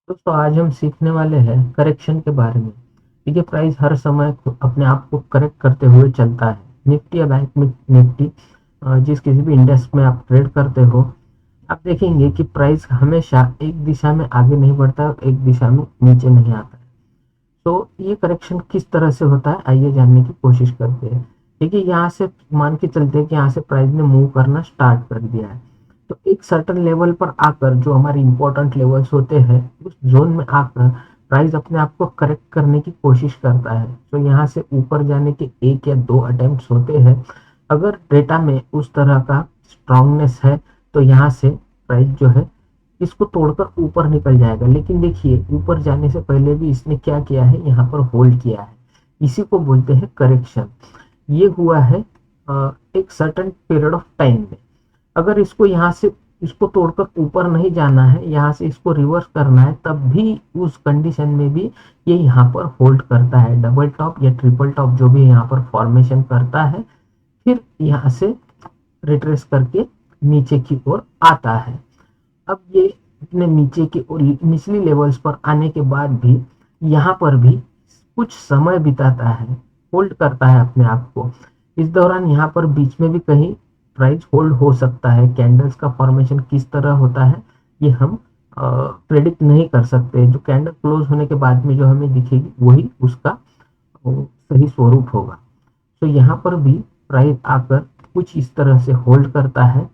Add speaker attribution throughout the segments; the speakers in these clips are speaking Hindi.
Speaker 1: दोस्तों आज हम सीखने वाले हैं करेक्शन के बारे में। देखिए प्राइस हर समय अपने आप को करेक्ट करते हुए चलता है। निफ्टी या बैंक में निफ्टी जिस किसी भी इंडेक्स में आप ट्रेड करते हो, आप देखेंगे कि प्राइस हमेशा एक दिशा में आगे नहीं बढ़ता है और एक दिशा में नीचे नहीं आता है। तो ये करेक्शन किस तरह से होता है, आइए जानने की कोशिश करते हैं। देखिए यहाँ से मान के चलते हैं कि यहाँ से प्राइस ने मूव करना स्टार्ट कर दिया है। तो एक सर्टन लेवल पर आकर जो हमारे इंपॉर्टेंट लेवल्स होते हैं उस जोन में आकर प्राइस अपने आप को करेक्ट करने की कोशिश करता है। तो यहाँ से ऊपर जाने के एक या दो अटेम्प्ट्स होते हैं। अगर डेटा में उस तरह का स्ट्रांगनेस है तो यहाँ से प्राइस जो है इसको तोड़कर ऊपर निकल जाएगा। लेकिन देखिए ऊपर जाने से पहले भी इसने क्या किया है, यहाँ पर होल्ड किया है। इसी को बोलते हैं करेक्शन। ये हुआ है एक सर्टेन पीरियड ऑफ टाइम में। अगर इसको यहाँ से इसको तोड़कर ऊपर नहीं जाना है, यहाँ से इसको रिवर्स करना है, तब भी उस कंडीशन में भी ये यहाँ पर होल्ड करता है। डबल टॉप या ट्रिपल टॉप जो भी यहाँ पर फॉर्मेशन करता है, फिर यहाँ से रिट्रेस करके नीचे की ओर आता है। अब ये अपने नीचे के और निचली लेवल्स पर आने के बाद भी यहाँ पर भी कुछ समय बिताता है, होल्ड करता है अपने आप को। इस दौरान यहाँ पर बीच में भी कहीं प्राइस होल्ड हो सकता है। कैंडल्स का फॉर्मेशन किस तरह होता है ये हम प्रेडिक्ट नहीं कर सकते। जो कैंडल क्लोज होने के बाद में जो हमें दिखेगी वही उसका सही स्वरूप होगा। तो यहाँ पर भी प्राइस आकर कुछ इस तरह से होल्ड करता है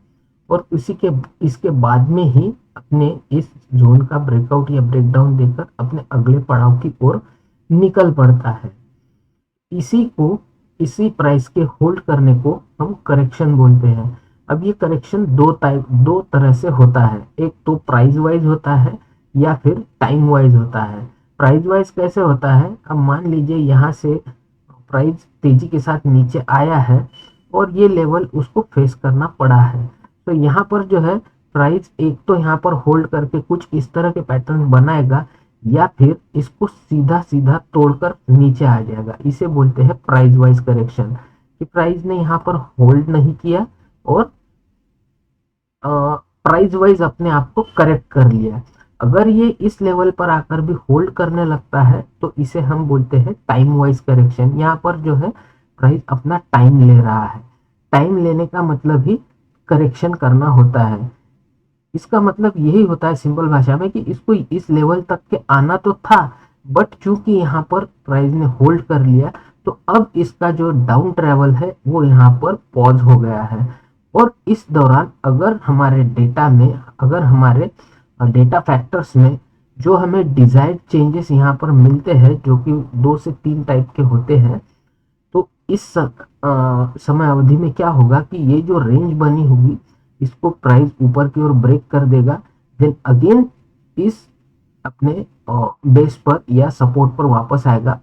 Speaker 1: और उसी के इसके बाद में ही अपने इस जोन का ब्रेकआउट या ब्रेकडाउन देकर अपने अगले पड़ाव की ओर निकल पड़ता है। इसी को इसी प्राइस के होल्ड करने को हम करेक्शन बोलते हैं। अब ये करेक्शन दो तरह से होता है। एक तो प्राइस वाइज होता है या फिर टाइम वाइज होता है। प्राइस वाइज कैसे होता है, अब मान लीजिए यहाँ से प्राइस तेजी के साथ नीचे आया है और ये लेवल उसको फेस करना पड़ा है। तो यहाँ पर जो है प्राइस एक तो यहाँ पर होल्ड करके कुछ इस तरह के पैटर्न बनाएगा या फिर इसको सीधा सीधा तोड़कर नीचे आ जाएगा। इसे बोलते हैं प्राइस वाइज करेक्शन, कि प्राइस ने यहाँ पर होल्ड नहीं किया और प्राइस वाइज अपने आप को करेक्ट कर लिया। अगर ये इस लेवल पर आकर भी होल्ड करने लगता है तो इसे हम बोलते हैं टाइम वाइज करेक्शन। यहाँ पर जो है प्राइस अपना टाइम ले रहा है। टाइम लेने का मतलब ही करेक्शन करना होता है। इसका मतलब यही होता है सिंपल भाषा में कि इसको इस लेवल तक के आना तो था, बट चूंकि यहाँ पर प्राइस ने होल्ड कर लिया तो अब इसका जो डाउन ट्रेवल है वो यहाँ पर पॉज हो गया है। और इस दौरान अगर हमारे डेटा में, अगर हमारे डेटा फैक्टर्स में जो हमें डिजायर्ड चेंजेस यहाँ पर मिलते हैं, जो कि 2 से 3 टाइप के होते हैं, तो इस समय अवधि में क्या होगा कि ये जो रेंज बनी होगी इसको प्राइस ऊपर की ओर ब्रेक कर देगा। देन अगेन इस अपने बेस पर या सपोर्ट पर वापस आएगा।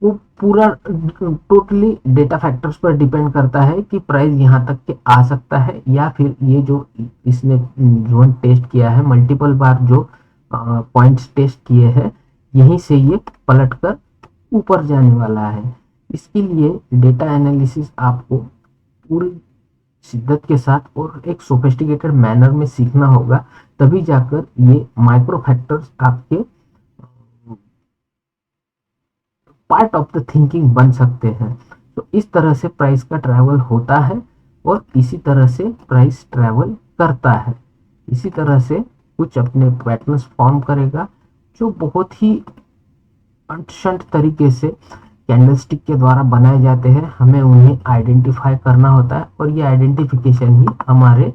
Speaker 1: वो पूरा टोटली डेटा फैक्टर्स पर डिपेंड करता है कि प्राइस यहाँ तक के आ सकता है या फिर ये जो इसने जोन टेस्ट किया है, मल्टीपल बार जो पॉइंट्स टेस्ट किए हैं, यहीं से ये पलट कर ऊपर जाने वाला है। इसके लिए डेटा एनालिसिस आपको पूरी शिद्दत के साथ और एक सोफिस्टिकेटेड मैनर में सीखना होगा, तभी जाकर ये माइक्रो फैक्टर्स आपके पार्ट ऑफ द थिंकिंग बन सकते हैं। तो इस तरह से प्राइस का ट्रैवल होता है और इसी तरह से प्राइस ट्रैवल करता है। इसी तरह से कुछ अपने पैटर्न्स फॉर्म करेगा जो बहुत ही अंशंट तरीके से कैंडलस्टिक के द्वारा बनाए जाते हैं। हमें उन्हें आइडेंटिफाई करना होता है और ये आइडेंटिफिकेशन ही हमारे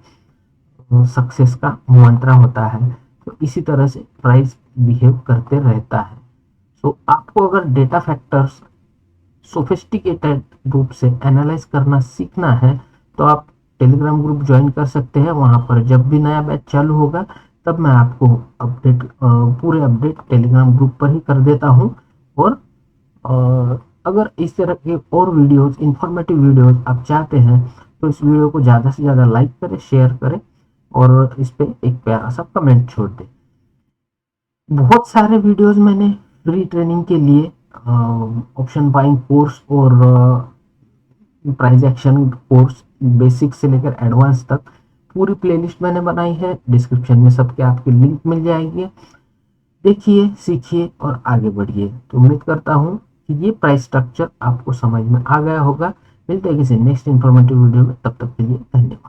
Speaker 1: सक्सेस का मंत्र होता है। तो इसी तरह से प्राइस बिहेव करते रहता है। तो आपको अगर डेटा फैक्टर्स सोफिस्टिकेटेड रूप से एनालाइज करना सीखना है तो आप टेलीग्राम ग्रुप ज्वाइन कर सकते हैं। वहां पर जब भी नया बैच चालू होगा तब मैं आपको अपडेट पूरे अपडेट टेलीग्राम ग्रुप पर ही कर देता हूँ। और अगर इस तरह के और वीडियोस, इंफॉर्मेटिव वीडियोस आप चाहते हैं तो इस वीडियो को ज़्यादा से ज़्यादा लाइक करें, शेयर करें और इस पे एक प्यारा सा कमेंट छोड़ दें। बहुत सारे वीडियोस मैंने फ्री ट्रेनिंग के लिए ऑप्शन बाइंग कोर्स और प्राइस एक्शन कोर्स बेसिक से लेकर एडवांस तक पूरी प्लेलिस्ट मैंने बनाई है। डिस्क्रिप्शन में सबके आपकी लिंक मिल जाएगी। देखिए, सीखिए और आगे बढ़िए। तो उम्मीद करता हूँ कि ये प्राइस स्ट्रक्चर आपको समझ में आ गया होगा। मिलते हैं किसी नेक्स्ट इन्फॉर्मेटिव वीडियो में, तब तक के लिए धन्यवाद।